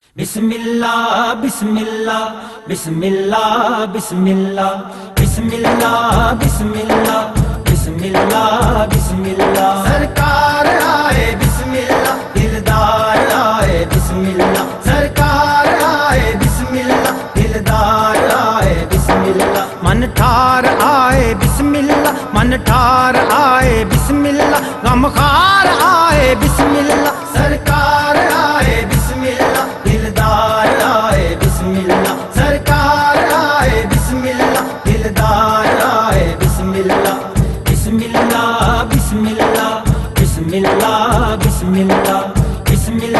بسم اللہ بسم اللہ بسم اللہ بسم اللہ بسم اللہ بسم اللہ بسم اللہ بسم اللہ سرکار آئے بسم اللہ دلدار آئے بسم اللہ سرکار آئے بسم اللہ دلدار آئے بسم اللہ من ٹھار آئے بسم اللہ من ٹھار آئے بسم اللہ غمخوار آئے بسم اللہ سرکار آئے بسم اللہ دلدار آئے بسم اللہ سرکار آئے بسم اللہ دلدار آئے بسم اللہ بسم اللہ بسم اللہ بسم اللہ بسم اللہ بسم اللہ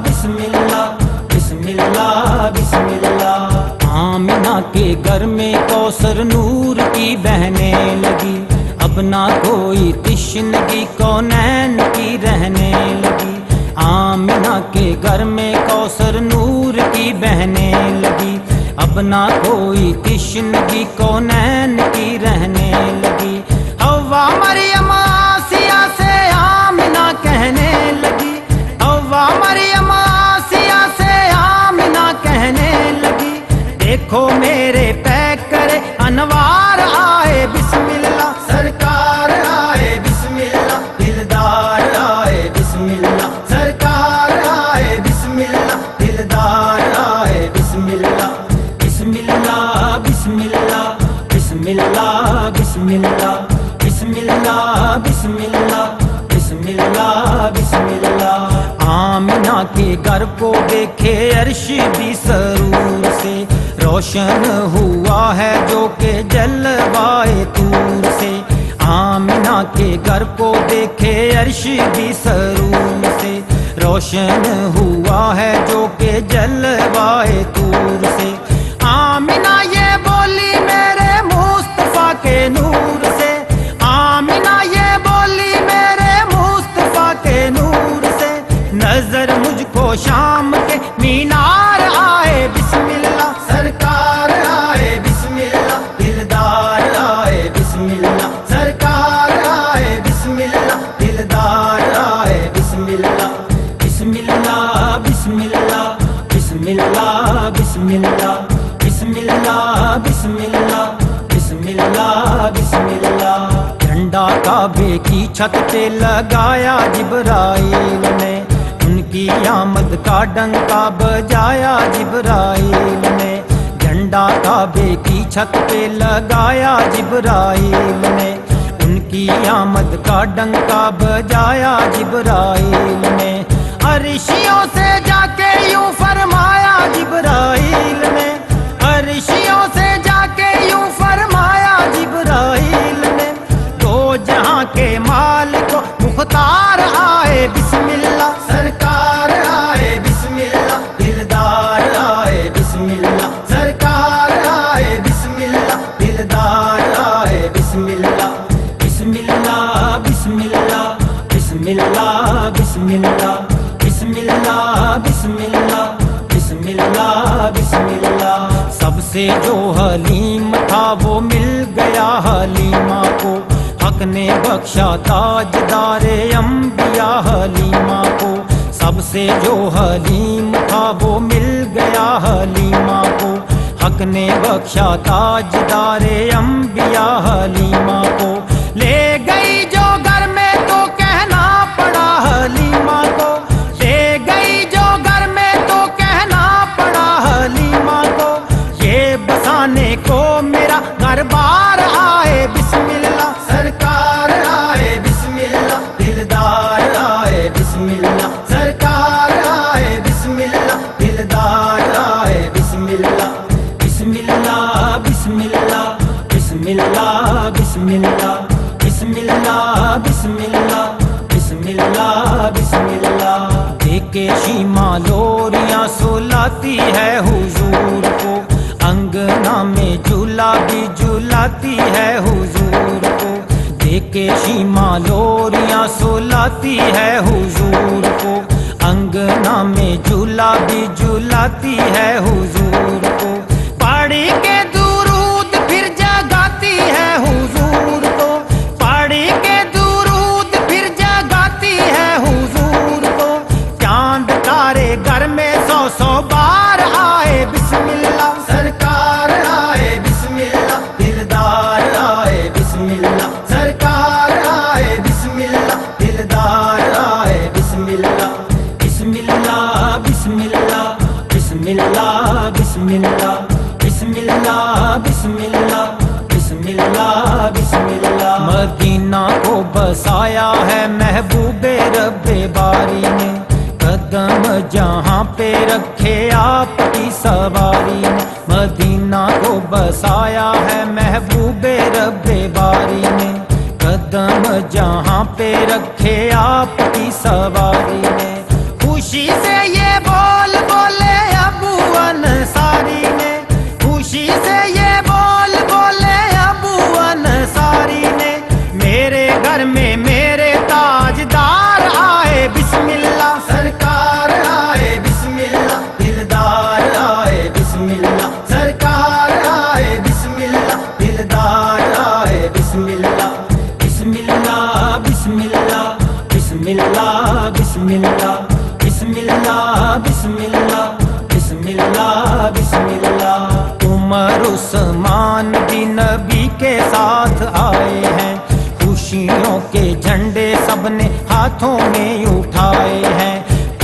بسم اللہ بسم اللہ بسم اللہ آمنہ کے گھر میں کوثر نور کی بہنے لگی اب نہ کوئی تشنگی کونین کی رہنے لگی آمنہ کے گھر میں کوثر نور کی بہنے لگی اب نہ کوئی تشنگی کونین کی رہنے لگی حوا مریم آسیہ سے آمنہ کہنے لگی حوا مریم آسیہ سے آمنہ کہنے لگی دیکھو میرے پیکر انوار آئے بسم اللہ سرکار آئے بسم اللہ دلدار آئے بسم اللہ سرکار آئے بسم اللہ دلدار آئے بسم اللہ بسم اللہ بسم اللہ بسم اللہ بسم اللہ بسم اللہ بسم اللہ بسم اللہ بسم اللہ آمنہ کے گھر کو دیکھے عرش بھی سرور سے روشن ہوا ہے جو کہ جلوائے طور سے آمنہ کے گھر کو دیکھے عرش بھی سرور سے روشن ہوا ہے جو کہ جلوائے طور سے آمنہ یہ بولی میرے مصطفیٰ کے نور سے آمنہ یہ بولی میرے مصطفیٰ کے نور سے نظر مجھ کو شام کے مینار آئے بسم اللہ سرکار آئے بسم اللہ دلدار آئے بسم اللہ سرکار آئے بسم اللہ دلدار آئے بسم اللہ بسم اللہ بسم اللہ بسم اللہ بسم اللہ بسم اللہ بسم اللہ بسم اللہ بسم اللہ جھنڈا کعبے کی چھت پہ لگایا جبرائیل نے ان کی آمد کا ڈنکا بجایا جبرائیل نے جھنڈا کعبے کی چھت پہ لگایا جبرائیل نے ان کی آمد کا ڈنکا بجایا جبرائیل نے عرشیوں سے جا کے یوں فرمایا جبرائیل نے عرشیوں سے جا کے یوں فرمایا جبرائیل نے دو جہاں کے مالک مختار آئے بسم اللہ سرکار آئے بسم اللہ دلدار آئے بسم اللہ سرکار آئے بسم اللہ دلدار آئے بسم اللہ بسم اللہ بسم اللہ بسم اللہ بسم اللہ بسم اللہ بسم اللہ بسم اللہ بسم اللہ سب سے جو حلیم تھا وہ مل گیا حلیمہ کو حق نے بخشا تاجدار انبیاء حلیمہ کو سب سے جو حلیم تھا وہ مل گیا حلیمہ کو حق نے بخشا تاجدار انبیاء حلیمہ کو لے گئی جو گھر میں تو کہنا پڑا حلیمہ کو لے گئی جو گھر میں تو کہنا پڑا حلیمہ کو یہ بسانے کو میرا گھر بار آئے بسم اللہ سرکار آئے بسم اللہ دلدار آئے بسم اللہ سرکار آئے بسم اللہ دلدار آئے بسم اللہ بسم اللہ بسم اللہ بسم اللہ بسم اللہ بسم اللہ بسم اللہ بسم اللہ بسم اللہ دیکھے شیماں لوریاں سلاتی ہے حضور کو انگنا میں جھولا بھی جھولاتی ہے حضور کو دیکھے شیماں لوریاں سلاتی ہے حضور کو انگنا میں جھولا بھی جھولاتی ہے حضور کو پڑھی کے درود پھر جگاتی ہے حضور کو پڑھی کے درود پھر جگاتی ہے حضور کو چاند تارے گھر میں 100 100 بار آئے بسم اللہ، سرکار آئے بسم اللہ، دلدار آئے بسم اللہ، سرکار آئے بسم اللہ، دلدار آئے بسم اللہ، بسم اللہ بسم اللہ بسم اللہ بسم اللہ بسم اللہ بسم اللہ بسم اللہ بسم اللہ۔ مدینہ کو بسایا ہے محبوب رب باری نے، قدم جہاں پہ رکھے آپ کی سواری نے، مدینہ کو بسایا ہے محبوب رب باری نے، قدم جہاں پہ رکھے آپ کی سواری نے۔ خوشی سے یہ بول بولے ابو انصاری نے، خوشی سے یہ بول بولے ابو انصاری نے، میرے گھر میں میرے تاجدار آئے بسم اللہ، سرکار آئے بسم اللہ، دلدار آئے بسم اللہ، سرکار آئے بسم اللہ، دلدار آئے بسم اللہ، بسم اللہ بسم اللہ بسم اللہ بسم اللہ بسم اللہ بسم اللہ بسم اللہ بسم اللہ۔ عمر عثمان بھی نبی کے ساتھ آئے ہیں، خوشیوں کے جھنڈے سب نے ہاتھوں میں اٹھائے ہیں،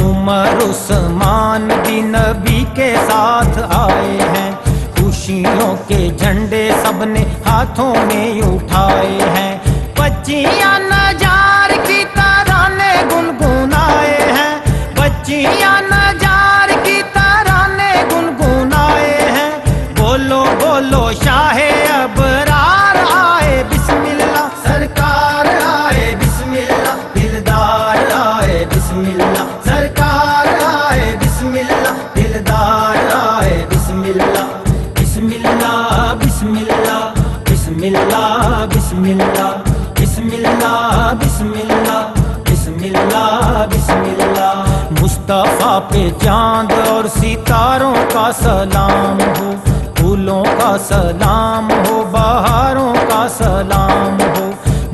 عمر عثمان بھی نبی کے ساتھ آئے ہیں، خوشیوں کے جھنڈے سب نے ہاتھوں میں اٹھائے ہیں، بچیاں نجار کی ترانے گنگنائے ہیں، بچیاں نجار کی ترانے گنگنائے ہیں، بولو بولو شاہ ابرار آئے بسم اللہ، سرکار آئے بسم اللہ، دلدار آئے بسم اللہ، سرکار آئے بسم اللہ، دلدار آئے بسم اللہ، بسم اللہ بسم اللہ بسم اللہ بسم اللہ بسم اللہ بسم اللہ بسم اللہ بسم اللہ۔ مصطفیٰ پہ چاند اور ستاروں کا سلام ہو، پھولوں کا سلام ہو، بہاروں کا سلام ہو،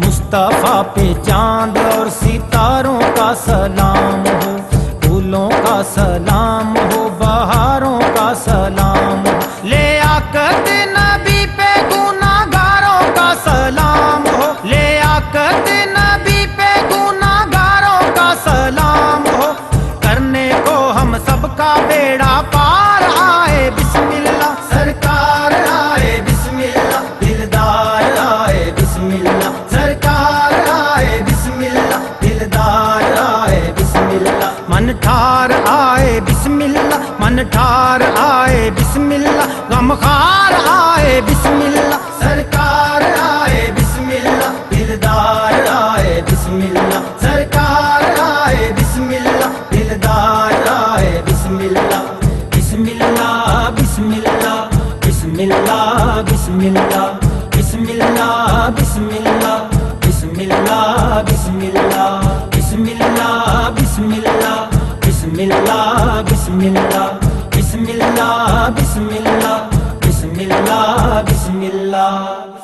مصطفیٰ پہ چاند اور ستاروں کا سلام ہو، پھولوں کا سلام ہو، بہاروں کا سلام ہو، لیاقت نبی پہ گناہگاروں کا سلام ہو، لیاقت نبی پہ گناہگاروں کا سلام ہو، کرنے کو ہم سب کا بیڑا پار آئے بسم اللہ، سرکار آئے بسم اللہ، دلدار آئے بسم اللہ، سرکار آئے بسم اللہ، دلدار آئے بسم اللہ، من ٹھار آئے بسم اللہ، من ٹھار آئے بسم اللہ، غمخوار آئے بسم اللہ، سرکار آئے بسم اللہ، دلدار آئے بسم اللہ، سرکار آئے بسم اللہ، دلدار آئے بسم اللہ، بسم اللہ بسم اللہ بسم اللہ بسم اللہ بسم اللہ بسم اللہ بسم اللہ بسم اللہ بسم اللہ بسم اللہ بسم اللہ بسم اللہ بسم اللہ بسم اللہ بسم اللہ بسم اللہ۔